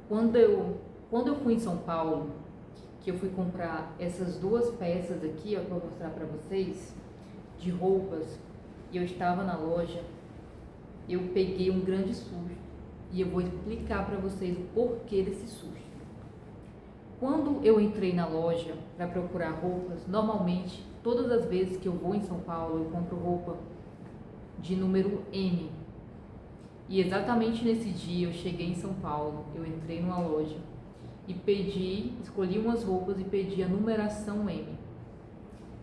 Quando eu fui em São Paulo, que eu fui comprar essas duas peças aqui, ó, que eu vou mostrar pra vocês, de roupas, e eu estava na loja, eu peguei um grande susto. E eu vou explicar pra vocês o porquê desse susto. Quando eu entrei na loja para procurar roupas, normalmente, todas as vezes que eu vou em São Paulo, eu compro roupa de número M. E exatamente nesse dia eu cheguei em São Paulo, eu entrei numa loja e escolhi umas roupas e pedi a numeração M.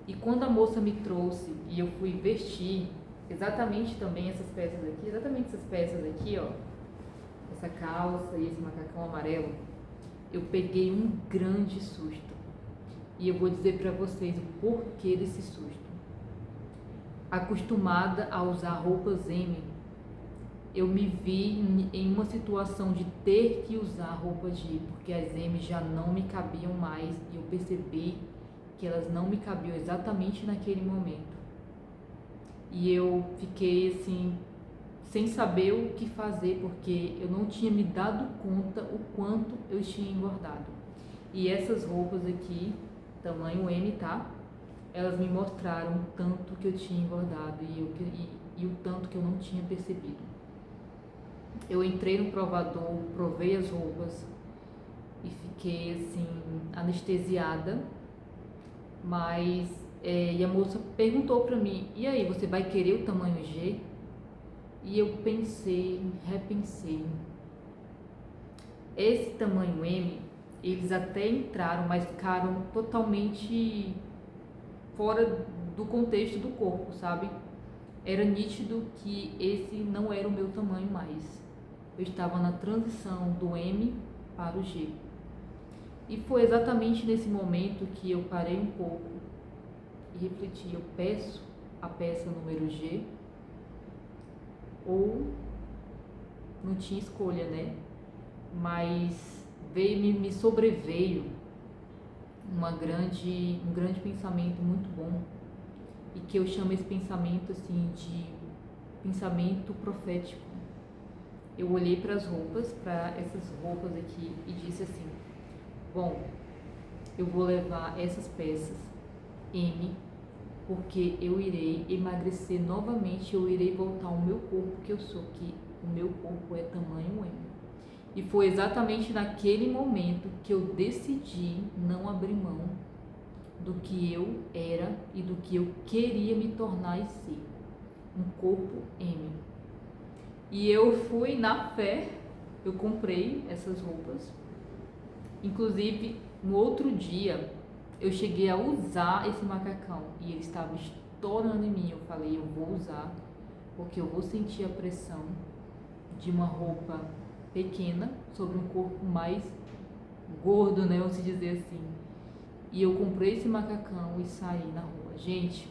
E quando a moça me trouxe e eu fui vestir exatamente também essas peças aqui, exatamente essas peças aqui, ó, essa calça e esse macacão amarelo, eu peguei um grande susto. E eu vou dizer para vocês o porquê desse susto. Acostumada a usar roupas M, eu me vi em uma situação de ter que usar roupas G, porque as M já não me cabiam mais e eu percebi que elas não me cabiam exatamente naquele momento. E eu fiquei assim, sem saber o que fazer, porque eu não tinha me dado conta o quanto eu tinha engordado. E essas roupas aqui, tamanho M, tá? Elas me mostraram o tanto que eu tinha engordado e o tanto que eu não tinha percebido. Eu entrei no provador, provei as roupas e fiquei assim, anestesiada, mas e a moça perguntou pra mim, e aí, você vai querer o tamanho G? E eu repensei. Esse tamanho M, eles até entraram, mas ficaram totalmente fora do contexto do corpo, sabe? Era nítido que esse não era o meu tamanho mais. Eu estava na transição do M para o G. E foi exatamente nesse momento que eu parei um pouco e refleti, eu peço a peça número G ou não tinha escolha, né? Mas me sobreveio um grande pensamento muito bom, e que eu chamo esse pensamento assim de pensamento profético. Eu olhei para essas roupas aqui e disse assim: bom, eu vou levar essas peças M, porque eu irei emagrecer novamente, eu irei voltar ao meu corpo que eu sou, que o meu corpo é tamanho M. E foi exatamente naquele momento que eu decidi não abrir mão do que eu era e do que eu queria me tornar e ser, um corpo M. E eu fui na fé, eu comprei essas roupas. Inclusive, no outro dia, eu cheguei a usar esse macacão e ele estava estourando em mim. Eu falei, eu vou usar, porque eu vou sentir a pressão de uma roupa pequena sobre um corpo mais gordo, né, vamos dizer assim. E eu comprei esse macacão e saí na rua. Gente,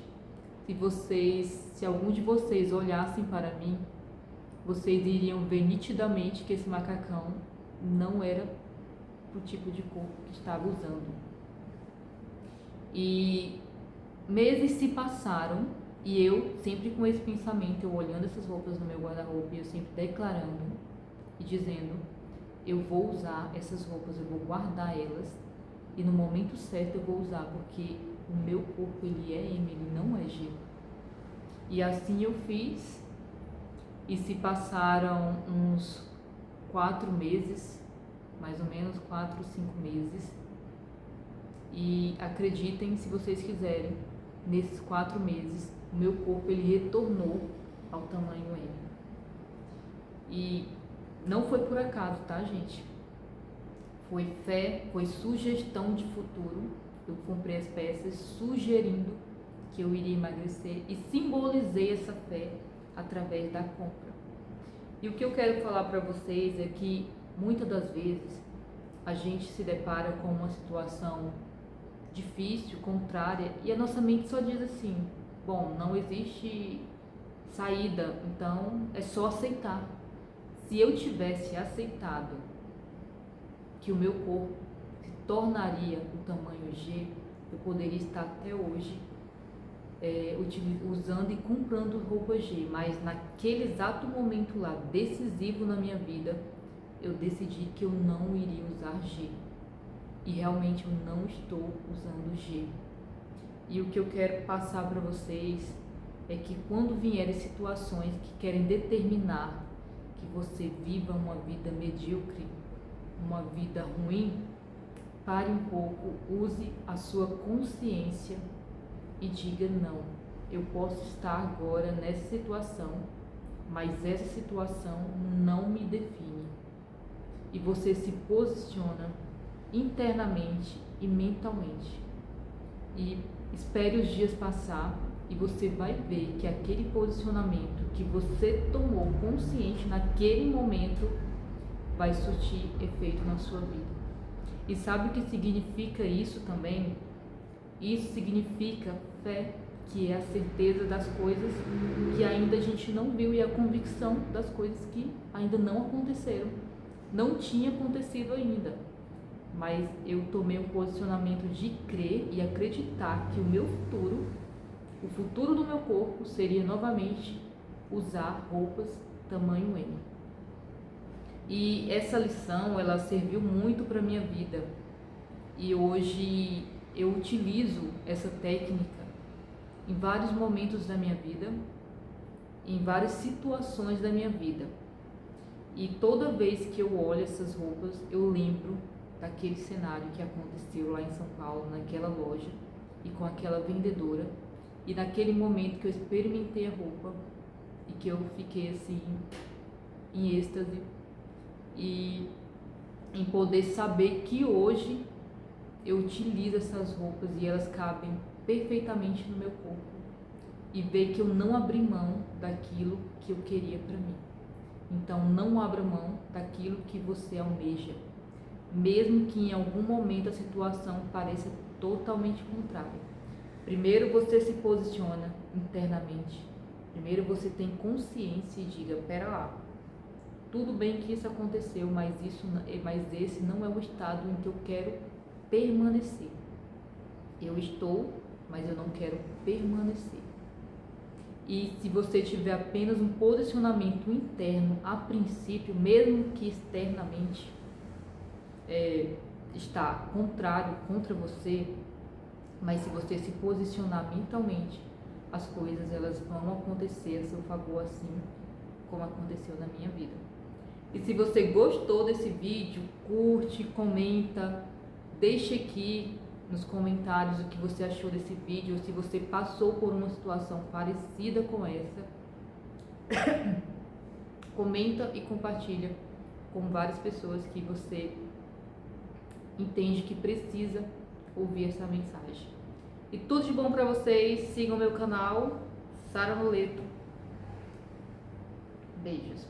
se algum de vocês olhassem para mim, vocês iriam ver nitidamente que esse macacão não era pro tipo de corpo que estava usando. E meses se passaram e eu sempre com esse pensamento, eu olhando essas roupas no meu guarda-roupa e eu sempre declarando e dizendo, eu vou usar essas roupas, eu vou guardar elas e no momento certo eu vou usar, porque o meu corpo ele é M, ele não é G. E assim eu fiz. E se passaram uns 4 meses, mais ou menos 4, 5 meses. E acreditem se vocês quiserem, nesses 4 meses, o meu corpo ele retornou ao tamanho M. E não foi por acaso, tá, gente? Foi fé, foi sugestão de futuro. Eu comprei as peças sugerindo que eu iria emagrecer e simbolizei essa fé através da compra. E o que eu quero falar para vocês é que muitas das vezes a gente se depara com uma situação difícil, contrária, e a nossa mente só diz assim: bom, não existe saída, então é só aceitar. Se eu tivesse aceitado que o meu corpo se tornaria o tamanho G, eu poderia estar até hoje usando e comprando roupa G, mas naquele exato momento lá, decisivo na minha vida, eu decidi que eu não iria usar G. E realmente eu não estou usando G. E o que eu quero passar para vocês é que quando vierem situações que querem determinar que você viva uma vida medíocre, uma vida ruim, pare um pouco, use a sua consciência e diga: não, eu posso estar agora nessa situação, mas essa situação não me define. E você se posiciona internamente e mentalmente. E espere os dias passar e você vai ver que aquele posicionamento que você tomou consciente naquele momento vai surtir efeito na sua vida. E sabe o que significa isso também? Isso significa fé, que é a certeza das coisas que ainda a gente não viu e a convicção das coisas que ainda não aconteceram. Não tinha acontecido ainda, mas eu tomei um posicionamento de crer e acreditar que o meu futuro, o futuro do meu corpo, seria novamente usar roupas tamanho M. E essa lição, ela serviu muito para minha vida. E hoje eu utilizo essa técnica em vários momentos da minha vida, em várias situações da minha vida. E toda vez que eu olho essas roupas, eu lembro daquele cenário que aconteceu lá em São Paulo, naquela loja, e com aquela vendedora, e naquele momento que eu experimentei a roupa, e que eu fiquei assim, em êxtase, e em poder saber que hoje eu utilizo essas roupas e elas cabem perfeitamente no meu corpo, e ver que eu não abri mão daquilo que eu queria para mim. Então não abra mão daquilo que você almeja, mesmo que em algum momento a situação pareça totalmente contrária. Primeiro você se posiciona internamente, primeiro você tem consciência e diga: pera lá, tudo bem que isso aconteceu, mas esse não é o estado em que eu quero permanecer. Eu estou, mas eu não quero permanecer. E se você tiver apenas um posicionamento interno, a princípio, mesmo que externamente está contrário contra você, mas se você se posicionar mentalmente, as coisas elas vão acontecer a seu favor, assim como aconteceu na minha vida. E se você gostou desse vídeo, curte, comenta, deixe aqui nos comentários o que você achou desse vídeo, ou se você passou por uma situação parecida com essa. Comenta e compartilha com várias pessoas que você entende que precisa ouvir essa mensagem. E tudo de bom para vocês. Sigam meu canal, Sara Noleto. Beijos.